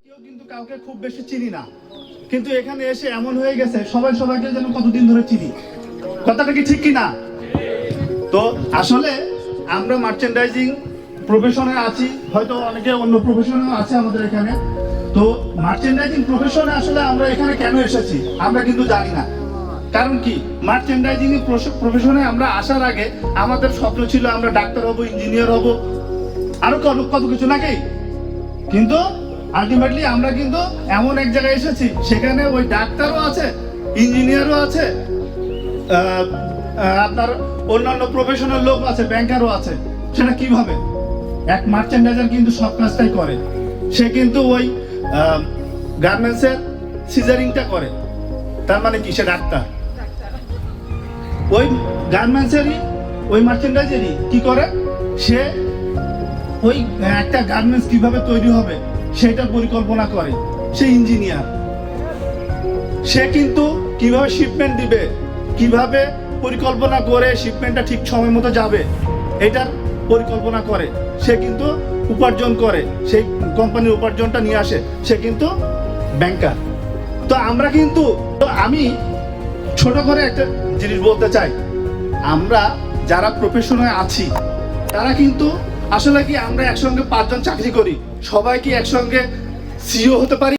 কেউ কিন্তু কাউকে খুব বেশি চিনি না, কিন্তু এখানে এসে এমন হয়ে গেছে সবাই সবাইকে যেন কতদিন ধরে চিনি। কথাটা কি ঠিক কি না? তো আসলে আমরা মার্চেন্ডাইজিং প্রফেশনে আছি, হয়তো অনেকে অন্য প্রফেশনেও আছে আমাদের এখানে। তো মার্চেন্ডাইজিং প্রফেশনে আসলে আমরা এখানে কেন এসেছি আমরা কিন্তু জানি না। কারণ কি, মার্চেন্ডাইজিং প্রফেশনে আমরা আসার আগে আমাদের স্বপ্ন ছিল আমরা ডাক্তার হব, ইঞ্জিনিয়ার হব, আরো কত কিছু নাকি। কিন্তু আলটিমেটলি আমরা কিন্তু এমন এক জায়গায় এসেছি সেখানে ওই ডাক্তারও আছে, ইঞ্জিনিয়ারও আছে, আপনার অন্যান্য প্রফেশনাল লোক আছে, ব্যাংকারও আছে। সেটা কিভাবে? এক মার্চেন্ডাইজার কিন্তু সব কাজটাই করে। সে কিন্তু ওই গার্মেন্টসের সিজারিংটা করে, তার মানে কি সে ডাক্তার। ওই গার্মেন্টসেরই ওই মার্চেন্ডাইজারই কি করে, সে ওই একটা গার্মেন্টস কিভাবে তৈরি হবে সেটা পরিকল্পনা করে। সে ইঞ্জিনিয়ার, সে কিন্তু কিভাবে শিপমেন্ট দিবে, কিভাবে পরিকল্পনা করে শিপমেন্টটা ঠিক সময় মতো যাবে এটার পরিকল্পনা করে। সে কিন্তু উপার্জন করে, সেই কোম্পানির উপার্জনটা নিয়ে আসে, সে কিন্তু ব্যাংকার। তো আমরা কিন্তু, আমি ছোট করে একটা জিনিস বলতে চাই, আমরা যারা প্রফেশনে আছি তারা কিন্তু আসলে কি আমরা একসঙ্গে 5 জন চাকরি করি, সবাই কি একসঙ্গে সিইও হতে পারি?